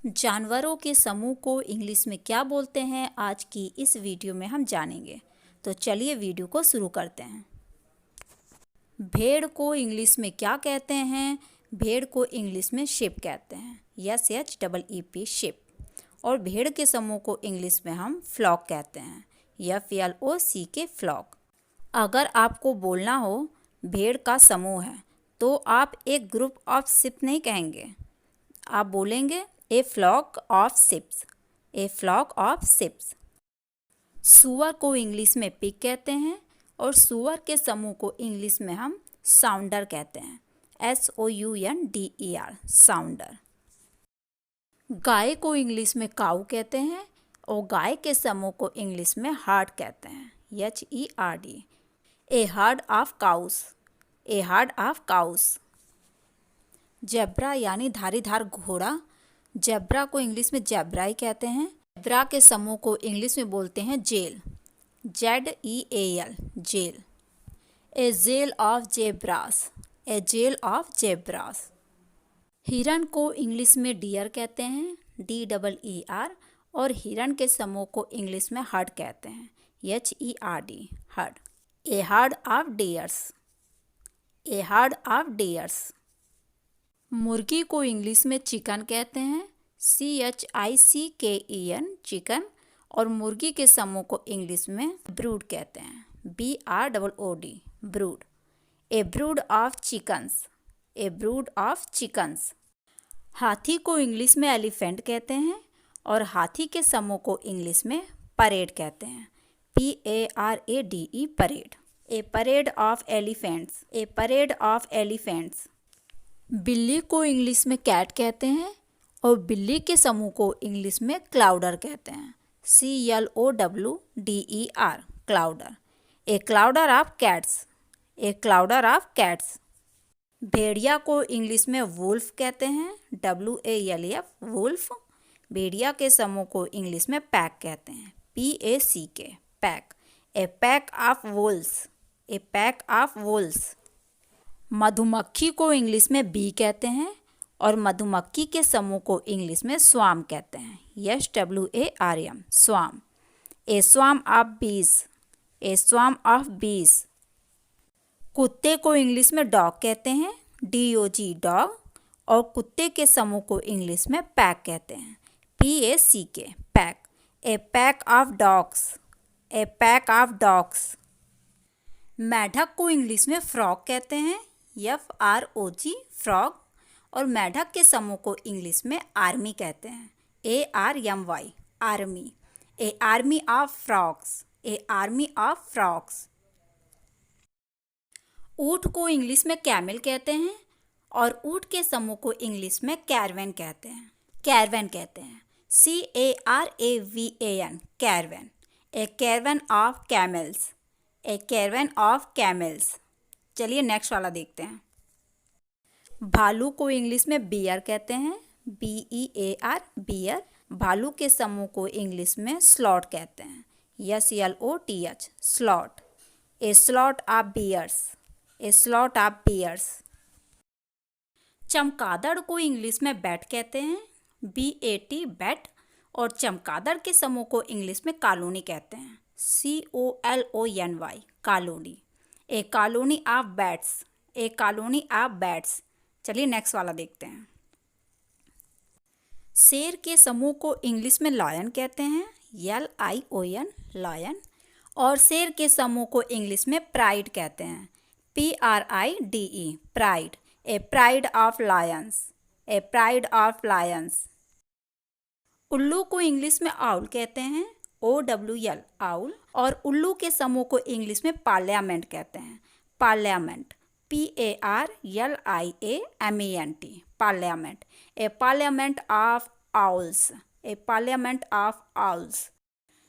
जानवरों के समूह को इंग्लिश में क्या बोलते हैं, आज की इस वीडियो में हम जानेंगे। तो चलिए वीडियो को शुरू करते हैं। भेड़ को इंग्लिश में क्या कहते हैं? भेड़ को इंग्लिश में शिप कहते हैं, SHEEP शिप। और भेड़ के समूह को इंग्लिश में हम फ्लॉक कहते हैं, FLOCK फ्लॉक। अगर आपको बोलना हो भेड़ का समूह है तो आप एक ग्रुप ऑफ शिप नहीं कहेंगे, आप बोलेंगे a flock of ships, a flock of ships. सूअर को इंग्लिश में पिग कहते हैं और सूअर के समूह को इंग्लिश में हम साउंडर कहते हैं, SOUNDER साउंडर। गाय को इंग्लिश में काऊ कहते हैं और गाय के समूह को इंग्लिश में हर्ड कहते हैं, HERD। A heard of cows, A heard of cows. Zebra यानी धारीदार घोड़ा, जेब्रा को इंग्लिश में जेब्रा ही कहते हैं। जेब्रा के समूह को इंग्लिश में बोलते हैं zeal, ZEAL zeal. A zeal of zebras, a zeal of zebras. हिरन को इंग्लिश में डियर कहते हैं, DEER। और हिरन के समूह को इंग्लिश में हर्ड कहते हैं, HERD heard. A heard of dears, A heard of dears. मुर्गी को इंग्लिश में चिकन कहते हैं, CHICKEN चिकन। और मुर्गी के समूह को इंग्लिश में ब्रूड कहते हैं, BROOD brood. A brood of chickens, A brood of chickens. हाथी को इंग्लिश में एलिफेंट कहते हैं और हाथी के समूह को इंग्लिश में परेड कहते हैं, PARADE parade. A parade of elephants, A parade of elephants. बिल्ली को इंग्लिश में कैट कहते हैं और बिल्ली के समूह को इंग्लिश में क्लाउडर कहते हैं, CLOWDER clowder. A clowder of cats, a clowder of cats. भेड़िया को इंग्लिश में वुल्फ कहते हैं, WALF वुल्फ। भेड़िया के समूह को इंग्लिश में पैक कहते हैं, PACK pack. A pack of Wolves, A pack of Wolves. मधुमक्खी को इंग्लिश में बी कहते हैं और मधुमक्खी के समूह को इंग्लिश में स्वाम कहते हैं, SWARM स्वाम। ए स्वाम ऑफ बीज, ए स्वाम ऑफ बीज। कुत्ते को इंग्लिश में डॉग कहते हैं, DOG डॉग। और कुत्ते के समूह को इंग्लिश में पैक कहते हैं, PACK pack. A pack of dogs, A pack of dogs. मेढक को इंग्लिश में फ्रॉग कहते हैं, FROG फ्रॉग। और मेढक के समूह को इंग्लिश में आर्मी कहते हैं, ARMY army. A army of frogs, A army of frogs. ऊँट को इंग्लिश में कैमल कहते हैं और ऊँट के समूह को इंग्लिश में कैरवेन कहते हैं, कैरवेन कहते हैं, CARAVAN caravan. A caravan of camels, a caravan of camels. चलिए नेक्स्ट वाला देखते हैं। भालू को इंग्लिश में बियर कहते हैं, BEAR बियर। भालू के समूह को इंग्लिश में स्लॉट कहते हैं, SLOTH sloth. A sloth of bears, a sloth of bears. चमगादड़ को इंग्लिश में बैट कहते हैं, BAT बैट। और चमगादड़ के समूह को इंग्लिश में कॉलोनी कहते हैं, COLONY colony. A colony of bats, A colony of bats. चलिए नेक्स्ट वाला देखते हैं। शेर के समूह को इंग्लिश में लायन कहते हैं, LION लायन। और शेर के समूह को इंग्लिश में प्राइड कहते हैं, PRIDE pride. A pride of Lions, A pride of Lions. उल्लू को इंग्लिश में आउल कहते हैं, OWL आउल। और उल्लू के समूह को इंग्लिश में पार्लियामेंट कहते हैं, parliament, PARLIAMENT parliament. A parliament of owls, A parliament of owls.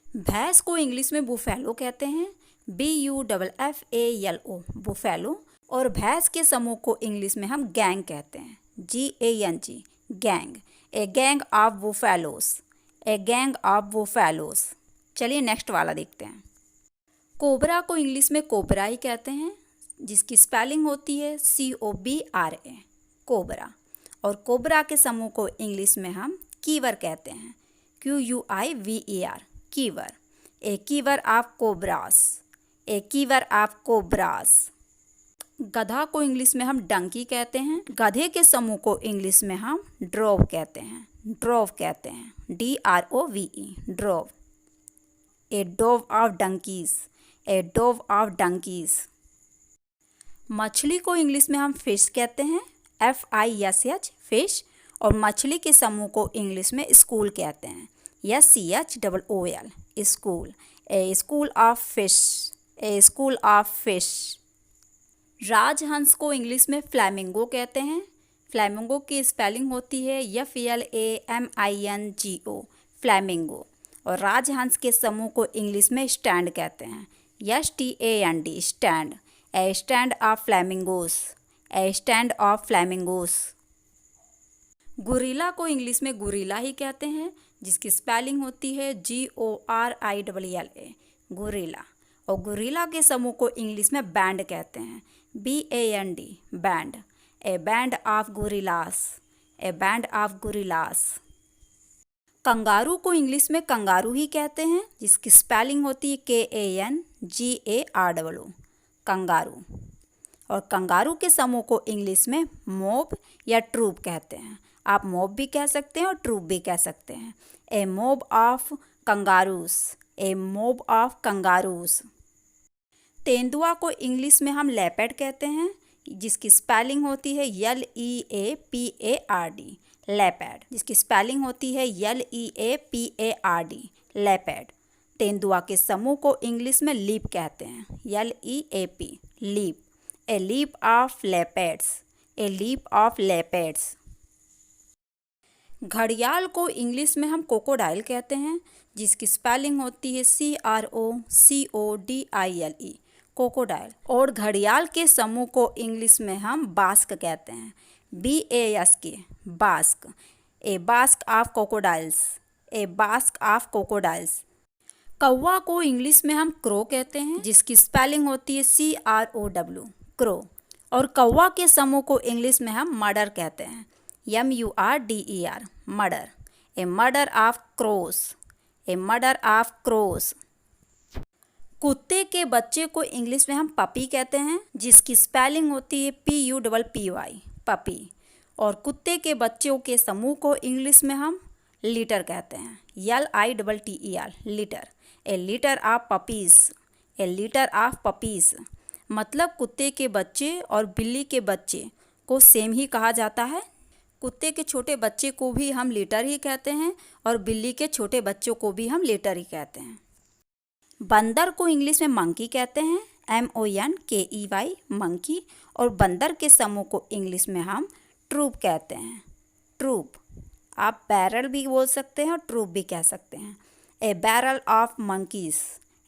भैंस को इंग्लिश में बुफेलो कहते हैं, BUFFALO बुफेलो। और भैंस के समूह को इंग्लिश में हम गैंग कहते हैं, GANG gang. A gang of buffaloes, a gang of buffaloes. चलिए नेक्स्ट वाला देखते हैं। कोबरा को इंग्लिश में कोबरा ही कहते हैं, जिसकी स्पेलिंग होती है COBRA कोबरा। और कोबरा के समूह को इंग्लिश में हम कीवर कहते हैं, QUIVER, quiver. A quiver of cobras, a quiver of cobras. गधा को इंग्लिश में हम डंकी कहते हैं। गधे के समूह को इंग्लिश में हम ड्रोव कहते हैं, ड्रोव कहते हैं, DROVE, drove. A dove of donkeys, A dove of donkeys. मछली को इंग्लिश में हम फिश कहते हैं, FISH, फिश। और मछली के समूह को इंग्लिश में स्कूल कहते हैं, SCHOOL, school. A school of fish, a school of fish. राजहंस को इंग्लिश में फ्लैमिंगो कहते हैं। फ्लैमिंगो की स्पेलिंग होती है FLAMINGO, फ्लैमिंगो। और राजहंस के समूह को इंग्लिश में स्टैंड कहते हैं, STAND, stand. A stand of flamingos, A stand of flamingos. Guerrilla को इंग्लिश में गुरिल्ला ही कहते हैं, जिसकी स्पेलिंग होती है GORILLA, गुरिल्ला। और गुरिल्ला के समूह को इंग्लिश में बैंड कहते हैं, BAND, band. A band of gorillas, a band of gorillas. Kangaroo को इंग्लिश में कंगारू ही कहते हैं, जिसकी स्पेलिंग होती है KANGAROO, कंगारू। और कंगारू के समूह को इंग्लिश में मॉब या ट्रूप कहते हैं। आप मॉब भी कह सकते हैं और ट्रूप भी कह सकते हैं। A mob of kangaroos, a mob of kangaroos. तेंदुआ को इंग्लिश में हम लेपर्ड कहते हैं, जिसकी स्पेलिंग होती है LEAPARD, लेपर्ड, जिसकी स्पेलिंग होती है LEAPARD, लेपर्ड। तेंदुआ के समूह को इंग्लिश में लीप कहते हैं, LEAP, leap. A leap of leopards, a leap of leopards. घड़ियाल को इंग्लिश में हम क्रोकोडाइल कहते हैं, जिसकी स्पेलिंग होती है CROCODILE, क्रोकोडाइल। और घड़ियाल के समूह को इंग्लिश में हम बास्क कहते हैं, BASK, bask. A bask of crocodiles, A bask of crocodiles. कौवा को इंग्लिश में हम क्रो कहते हैं, जिसकी स्पेलिंग होती है CROW, क्रो। और कौवा के समूह को इंग्लिश में हम मर्डर कहते हैं, MURDER, murder. A murder of cross, A murder of cross. कुत्ते के बच्चे को इंग्लिश में हम पपी कहते हैं, जिसकी स्पेलिंग होती है PUPPY, पपी। और कुत्ते के बच्चों के समूह को इंग्लिश में हम लिटर कहते हैं, LITTER, litre. A litre of puppies, A litre of puppies. मतलब कुत्ते के बच्चे और बिल्ली के बच्चे को सेम ही कहा जाता है। कुत्ते के छोटे बच्चे को भी हम लिटर ही कहते हैं और बिल्ली के छोटे बच्चों को भी हम लिटर ही कहते हैं। बंदर को इंग्लिश में मंकी कहते हैं, MONKEY, मंकी। और बंदर के समूह को इंग्लिश में हम ट्रूप कहते हैं, ट्रूप। आप बैरल भी बोल सकते हैं और ट्रूप भी कह सकते हैं। A barrel of monkeys,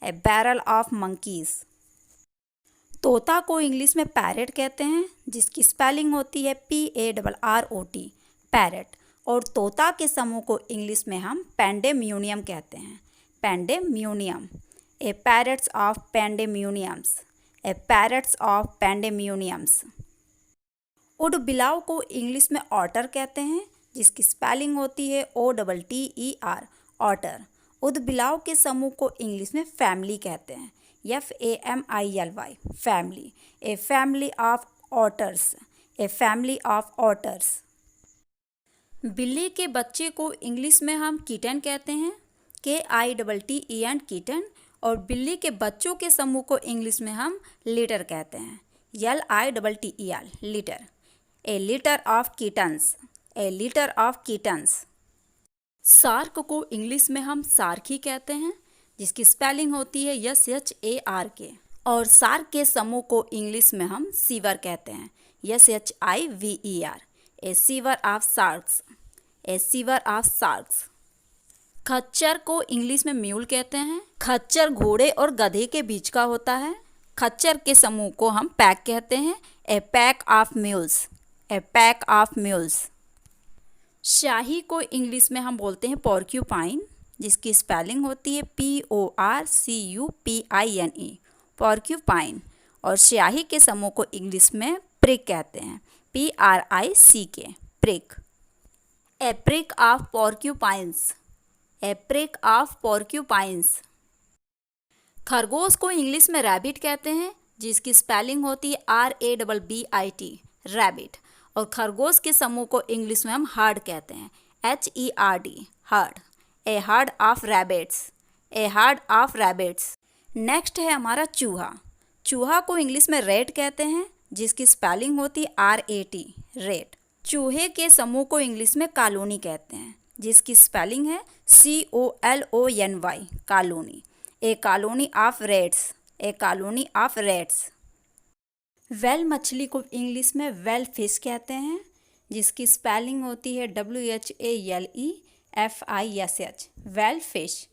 a barrel of monkeys. तोता को इंग्लिश में पैरेट कहते हैं, जिसकी स्पेलिंग होती है PARROT, पैरेट। और तोता के समूह को इंग्लिश में हम पैंडेम्यूनियम कहते हैं, pandemonium. A parrots of pandemoniums, a parrots of pandemoniums. उडबिलाव को इंग्लिश में ऑटर कहते हैं, जिसकी स्पेलिंग होती है OTTER, ऑटर। उदबिलाव के समूह को इंग्लिश में फैमिली कहते हैं, FAMILY, family. A family of otters, a family of otters. बिल्ली के बच्चे को इंग्लिश में हम किटन कहते हैं, KITTEN, किटन। और बिल्ली के बच्चों के समूह को इंग्लिश में हम लिटर कहते हैं, LITTER, litre. A litre of kittens, A litre of kittens. Shark को इंग्लिश में हम शार्क ही कहते हैं, जिसकी स्पेलिंग होती है SHARK। और शार्क के समूह को इंग्लिश में हम सीवर कहते हैं, SHIVER, A sewer of sharks, A sewer of sharks. खच्चर को इंग्लिश में म्यूल कहते हैं। खच्चर घोड़े और गधे के बीच का होता है। खच्चर के समूह को हम पैक कहते हैं, a pack of mules, a pack of mules. शाही को इंग्लिश में हम बोलते हैं पॉर्क्यूपाइन, जिसकी स्पेलिंग होती है PORCUPINE, पॉर्क्यूपाइन। और स्याही के समूह को इंग्लिश में प्रिक कहते हैं, PRICK, prick. A prick of porcupines, a prick of porcupines. खरगोश को इंग्लिश में रैबिट कहते हैं, जिसकी स्पेलिंग होती है RABBIT, रैबिट। और खरगोश के समूह को इंग्लिश में हम हर्ड कहते हैं, HERD, heard. A heard of rabbits, A heard of rabbits. Next है हमारा चूहा। चूहा को इंग्लिश में रेट कहते हैं, जिसकी स्पेलिंग होती है RAT, रेट। चूहे के समूह को इंग्लिश में कॉलोनी कहते हैं, जिसकी स्पेलिंग है COLONY, colony. A colony of rates, A colony of rates. Well मछली को इंग्लिश में वेल फिश कहते हैं, जिसकी स्पेलिंग होती है WHALEFISH, वेल फिश।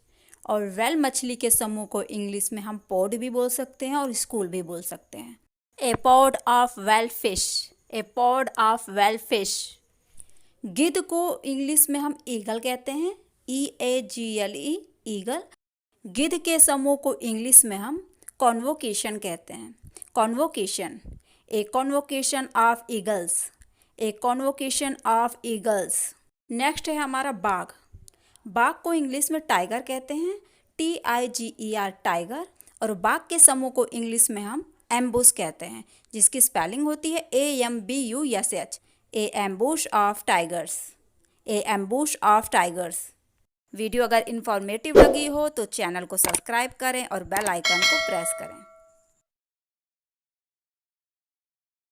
और वेल मछली के समूह को इंग्लिश में हम पॉड भी बोल सकते हैं और स्कूल भी बोल सकते हैं। A pod of whale fish, a pod of whale fish. गिद्ध को इंग्लिश में हम ईगल कहते हैं, EAGLE, ईगल। गिद्ध के समूह को इंग्लिश में हम कॉन्वोकेशन कहते हैं, convocation. A convocation of eagles, A convocation of eagles. Next है हमारा बाघ। बाघ को इंग्लिश में टाइगर कहते हैं, TIGER, टाइगर। और बाघ के समूह को इंग्लिश में हम एम्बुश कहते हैं, जिसकी स्पेलिंग होती है AMBUSH, A ambush of tigers, A ambush of tigers. Video अगर इन्फॉर्मेटिव लगी हो तो चैनल को सब्सक्राइब करें और बेल आइकन को प्रेस करें।